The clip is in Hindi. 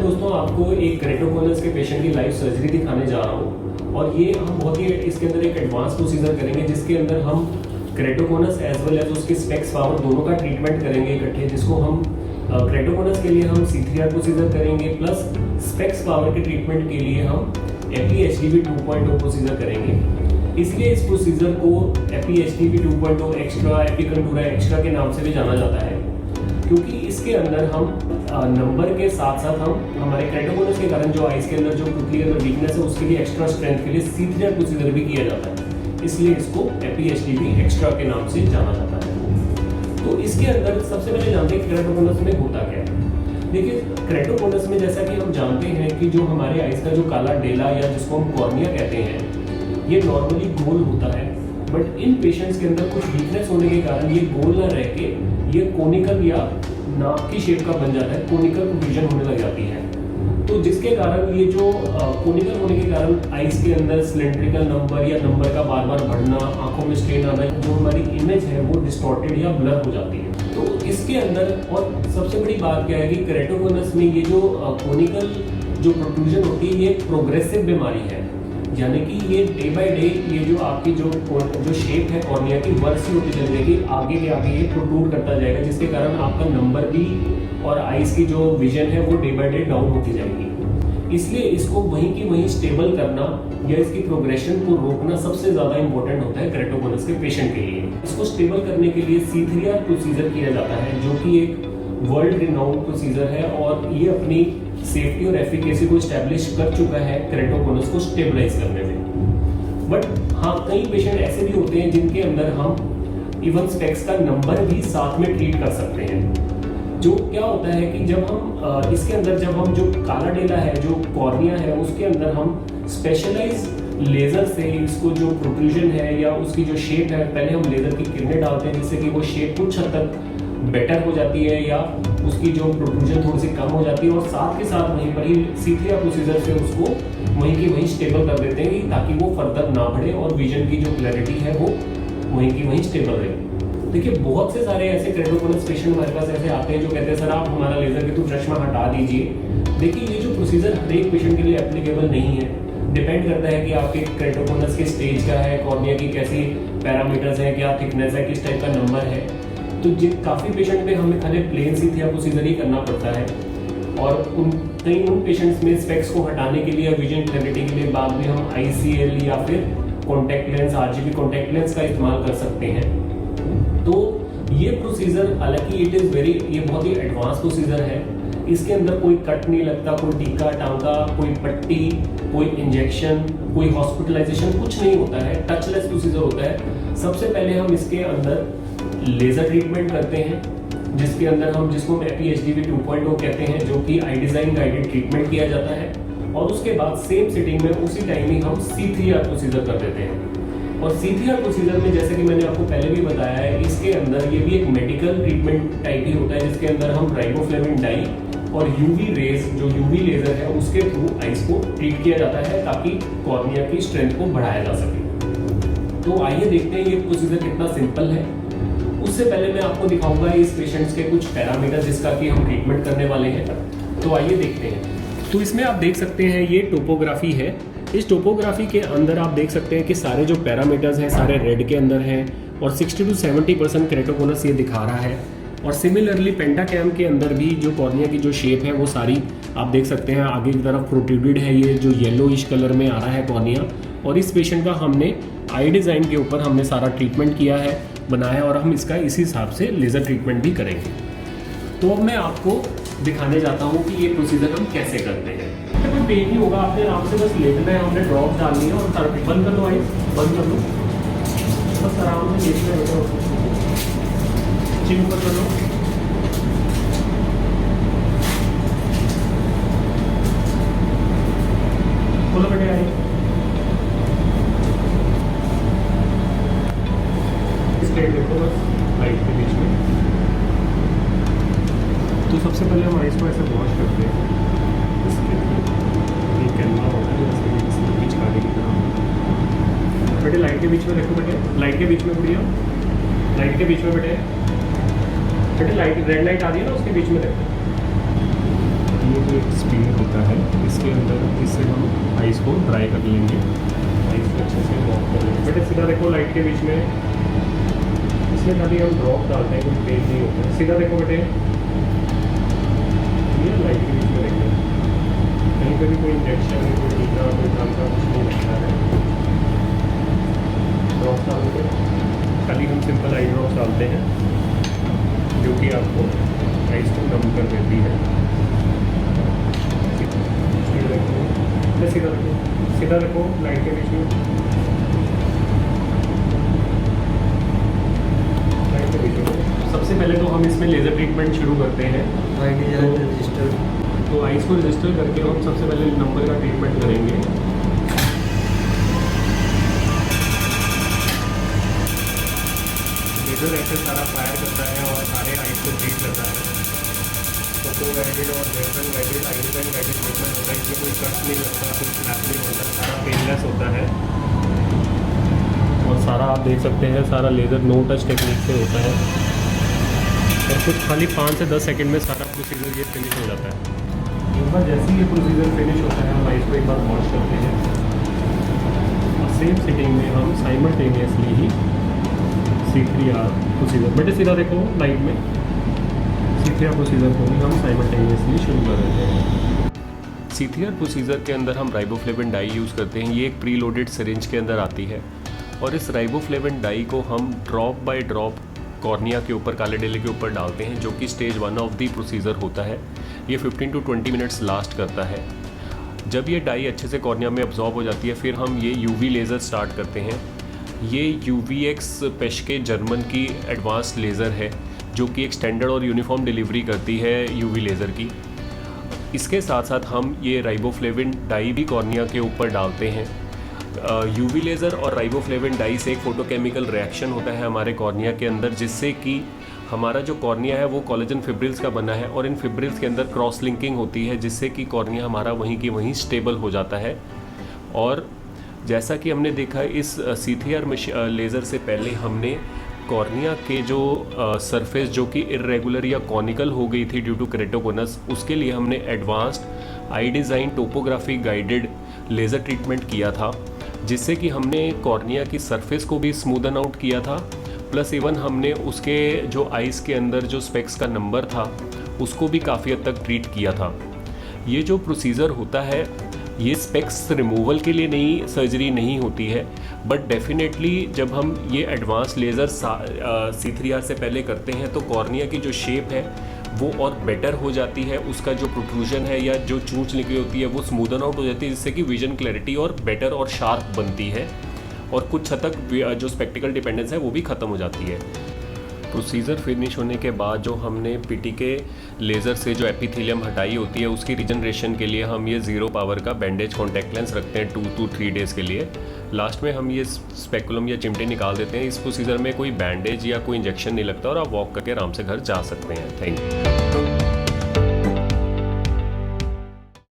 दोस्तों आपको एक केरेटोकोनस के पेशेंट की लाइव सर्जरी दिखाने जा रहा हूँ और ये हम बहुत ही इसके अंदर एक एडवांस प्रोसीजर करेंगे जिसके अंदर हम केरेटोकोनस एज वेल एज उसके स्पेक्स पावर दोनों का ट्रीटमेंट करेंगे इकट्ठे, जिसको हम केरेटोकोनस के लिए हम C3R प्रोसीजर करेंगे प्लस स्पेक्स पावर के ट्रीटमेंट के लिए हम EPI-HDV 2.0 प्रोसीजर करेंगे। इसलिए इस प्रोसीजर को EPI-HDV 2.0 एक्स्ट्रा, एपिकंटूरा एक्स्ट्रा के नाम से भी जाना जाता है, क्योंकि इसके अंदर हम नंबर के साथ साथ हम हमारे केरेटोकोनस के कारण जो आइज के अंदर जो पुतली के अंदर वीकनेस है उसके लिए एक्स्ट्रा स्ट्रेंथ के लिए C3R प्रोसीजर भी किया जाता है, इसलिए इसको EPI-HDV एक्स्ट्रा के नाम से जाना जाता है। तो इसके अंदर सबसे पहले जानते हैं केरेटोकोनस में होता क्या है। देखिए, केरेटोकोनस में जैसा कि हम जानते हैं कि जो हमारे आइज का जो काला डेला या जिसको हम कॉर्निया कहते हैं, ये नॉर्मली गोल होता है, बट इन पेशेंट्स के अंदर कुछ वीकनेस होने के कारण ये गोल ना रह के ये कोनिकल या नाक की शेप का बन जाता है, कोनिकल प्रोट्रूजन होने लग जाती है। तो जिसके कारण ये जो कोनिकल होने के कारण आइज के अंदर सिलेंड्रिकल नंबर या नंबर का बार बार बढ़ना, आंखों में स्ट्रेन आना, जो हमारी इमेज है वो डिस्टॉर्टेड या ब्लर हो जाती है। तो इसके अंदर और सबसे बड़ी बात क्या है कि केरेटोकोनस में ये जो कोनिकल जो प्रोट्रूजन होती है ये प्रोग्रेसिव बीमारी है, यानी कि ये डे बाय डे ये जो आपकी जो शेप है कॉर्निया की वर्स होती चली जाएगी, आगे के आगे ये प्रोट्रूड करता जाएगा, जिसके कारण आपका नंबर भी और आइज की जो विजन है वो डे बाय डे डाउन होती जाएगी। इसलिए इसको वहीं की वहीं स्टेबल करना या इसकी प्रोग्रेशन को रोकना सबसे ज्यादा इंपॉर्टेंट होता है केरेटोकोनस के पेशेंट के लिए। इसको स्टेबल करने के लिए C3R प्रोसीजर किया जाता है, जो कि एक वर्ल्ड रिनाउंड प्रोसीजर है और ये अपनी सेफ्टी और एफिकेसी को स्टैब्लिश कर चुका है केरेटोकोनस को स्टेबलाइज करने में। बट हाँ, कई पेशेंट ऐसे भी होते हैं जिनके अंदर हम इवन स्पेक्स का नंबर भी साथ में ट्रीट कर सकते हैं। जो क्या होता है कि जब हम इसके अंदर जब हम जो काला डेला है, जो कॉर्निया है, उसके अंदर हम स्पेशलाइज लेजर से इसको जो प्रोट्रूजन है या उसकी जो शेप है, पहले हम लेजर की किरणें डालते हैं जिससे कि वो शेप कुछ हद तक बेटर हो जाती है या उसकी जो प्रोट्रूजन थोड़ी सी कम हो जाती है, और साथ के साथ वहीं पर ही C3R प्रोसीजर से उसको वहीं की वहीं स्टेबल कर देते हैं ताकि वो फर्दर ना बढ़े और विजन की जो क्लैरिटी है वो वहीं की वहीं स्टेबल रहे। देखिए, बहुत से सारे ऐसे केरेटोकोनस पेशेंट हमारे पास ऐसे आते हैं जो कहते हैं सर आप हमारा लेजर के थ्रू चश्मा हटा दीजिए। देखिए, ये जो प्रोसीजर हर एक पेशेंट के लिए एप्लीकेबल नहीं है, डिपेंड करता है कि आपके केरेटोकोनस के स्टेज क्या है, कॉर्निया की कैसी पैरामीटर्स हैं, क्या थिकनेस है, किस टाइप का नंबर है। तो काफ़ी पेशेंट में हमें खाली प्लेन C3R प्रोसीजर ही करना पड़ता है, और उन पेशेंट्स में स्पेक्स को हटाने के लिए, विजन क्लैरिटी के लिए बाद में हम ICL या फिर contact lens, RGB contact lens का इस्तेमाल कर सकते हैं। तो ये प्रोसीजर हालांकि ये बहुत ही एडवांस प्रोसीजर है। इसके अंदर कोई कट नहीं लगता, कोई टीका टांका, कोई पट्टी, कोई इंजेक्शन, कोई हॉस्पिटलाइजेशन, कुछ नहीं होता है। टचलेस प्रोसीजर होता है। सबसे पहले हम इसके अंदर लेजर ट्रीटमेंट करते हैं, जिसको हम EPI-HDV 2.0 कहते हैं, जो कि आई डिजाइन गाइडेड ट्रीटमेंट किया जाता है, और उसके बाद सेम सिटिंग में उसी टाइम ही हम C3R प्रोसीजर कर देते हैं। और C3R प्रोसीजर में जैसे कि मैंने आपको पहले भी बताया है, इसके अंदर ये भी एक मेडिकल ट्रीटमेंट टाइप ही होता है, जिसके अंदर हम राइबोफ्लेविन डाई और UV रेज, जो UV लेजर है, उसके थ्रू आइज को ट्रीट किया जाता है ताकि कॉर्निया की स्ट्रेंथ को बढ़ाया जा सके। तो आइए देखते हैं ये प्रोसीजर कितना सिंपल है। उससे पहले मैं आपको दिखाऊंगा इस पेशेंट्स के कुछ पैरामीटर जिसका कि हम ट्रीटमेंट करने वाले हैं। तो आइए देखते हैं। तो इसमें आप देख सकते हैं ये टोपोग्राफी है। इस टोपोग्राफी के अंदर आप देख सकते हैं कि सारे जो पैरामीटर्स हैं सारे रेड के अंदर हैं, और 60 to 70% केरेटोकोनस ये दिखा रहा है। और सिमिलरली पेंटाकैम के अंदर भी जो कॉर्निया की जो शेप है वो सारी आप देख सकते हैं आगे की तरफ प्रोट्रूडेड है, ये जो येलोइश कलर में आ रहा है कॉर्निया। और इस पेशेंट का हमने आई डिज़ाइन के ऊपर हमने सारा ट्रीटमेंट किया है, बनाया, और हम इसका इसी हिसाब से लेज़र ट्रीटमेंट भी करेंगे। तो अब मैं आपको दिखाने जाता हूँ कि ये प्रोसीजर हम कैसे करते हैं। कोई पेन नहीं होगा, आपने आराम से बस लेटना है, हमने ड्रॉप डालनी है और बंद कर लो, आइए बंद कर लो, बस आराम से लेटना है, चिन ऊपर कर लो, खोलो बेटे, आइए इस प्लेट देखो बस लाइट के बीच में। तो सबसे पहले हम आइस को ऐसे वॉश करते हैं, ये कैमरा होता है जैसे पिचकारी की तरह। बेटे लाइट के बीच में देखो, बेटे लाइट के बीच में बढ़िया, लाइट के बीच में बेटे लाइट रेड लाइट आ रही है ना, उसके बीच में देखो। ये तो एक स्पीड इसके अंदर इससे हम आइस को ड्राई कर लेंगे, आइस को अच्छे से ड्रॉप कर लेंगे। बेटे सीधा देखो लाइट के बीच में, इसमें खाली हम ड्रॉप डालते हैं, कोई पेज नहीं होता है। सीधा देखो बेटे, ये लाइट के बीच में देखो, कहीं पर भी कोई इंजेक्शन कोई टीका कोई काम का कुछ नहीं लगता है। ड्रॉप डालते खाली हम सिंपल आई ड्रॉप्स डालते हैं जो कि आपको आइस को नम कर देती है। सीधा रखो, सीधा रखो लाइट के बीच में, लाइट के बीच में। सबसे पहले तो हम इसमें लेज़र ट्रीटमेंट शुरू करते हैं। तो आइस को रजिस्टर करके हम सबसे पहले नंबर का ट्रीटमेंट करेंगे। लेज़र ऐसे सारा फायर करता है और सारे आइस को ट्रीट करता है। फोटो गाइडेड और वेपन गाइडेड आइडेंट गाइडेड ट्रीटमेंट होता है, इसमें कोई कट नहीं लगता, कोई स्लैप नहीं होता, सारा पेनलेस होता है। और सारा आप देख सकते हैं सारा लेज़र नो टच टेक्निक से होता है और कुछ खाली 5 से 10 सेकंड में सारा प्रोसीजर ये फिनिश हो जाता है। एक बार जैसे ही ये प्रोसीजर फिनिश होता है हम आइस को एक बार वॉश करते हैं और सेम सिटिंग में हम साइमल्टेनियसली ही C3R प्रोसीजर, बेटे सीधा देखो लाइट में, C3R प्रोसीजर को भी हम साइमल्टेनियसली शुरू कर देते हैं। C3R प्रोसीजर के अंदर हम राइबोफ्लेविन डाई यूज़ करते हैं। ये एक प्री लोडेड सिरिंज के अंदर आती है और इस राइबोफ्लेविन डाई को हम ड्रॉप बाय ड्रॉप कॉर्निया के ऊपर, काले डेले के ऊपर डालते हैं, जो कि स्टेज 1 ऑफ दी प्रोसीजर होता है। ये 15 to 20 मिनट्स लास्ट करता है। जब ये डाई अच्छे से कॉर्निया में अब्जॉर्ब हो जाती है फिर हम ये UV लेज़र स्टार्ट करते हैं। ये UVX पेशके जर्मन की एडवांस्ड लेज़र है जो कि एक स्टैंडर्ड और यूनिफॉर्म डिलीवरी करती है UV लेज़र की। इसके साथ साथ हम ये राइबोफ्लेविन डाई भी कॉर्निया के ऊपर डालते हैं। UV लेज़र और राइबोफ्लेविन डाई से एक फोटोकेमिकल रिएक्शन होता है हमारे कॉर्निया के अंदर, जिससे कि हमारा जो कॉर्निया है वो कोलेजन फिब्रिल्स का बना है और इन फिब्रिल्स के अंदर क्रॉस लिंकिंग होती है, जिससे कि कॉर्निया हमारा वहीं की वहीं स्टेबल हो जाता है। और जैसा कि हमने देखा इस C3R लेज़र से पहले हमने कॉर्निया के जो सरफेस जो कि इरेगुलर या कॉनिकल हो गई थी ड्यू टू केरेटोकोनस, उसके लिए हमने advanced eye design topography guided laser treatment किया था, जिससे कि हमने कॉर्निया की सरफेस को भी स्मूदन आउट किया था, प्लस इवन हमने उसके जो आइस के अंदर जो स्पेक्स का नंबर था उसको भी काफ़ी हद तक ट्रीट किया था। ये जो प्रोसीजर होता है ये स्पेक्स रिमूवल के लिए नहीं, सर्जरी नहीं होती है, बट डेफिनेटली जब हम ये एडवांस लेज़र C3R से पहले करते हैं तो कॉर्निया की जो शेप है वो और बेटर हो जाती है, उसका जो प्रोट्रूजन है या जो चूंच निकली होती है वो स्मूदन आउट हो जाती है, जिससे कि विजन क्लैरिटी और बेटर और शार्प बनती है और कुछ हद तक जो स्पेक्टिकल डिपेंडेंस है वो भी ख़त्म हो जाती है। प्रोसीजर फिनिश होने के बाद जो हमने PTK लेज़र से जो एपिथेलियम हटाई होती है उसकी रिजनरेशन के लिए हम ये 0 पावर का बैंडेज कॉन्टैक्ट लेंस रखते हैं 2 to 3 डेज़ के लिए। लास्ट में हम ये स्पेकुलम या चिमटे निकाल देते हैं। इस प्रोसीजर में कोई बैंडेज या कोई इंजेक्शन नहीं लगता और आप वॉक करके आराम से घर जा सकते हैं। Thank you.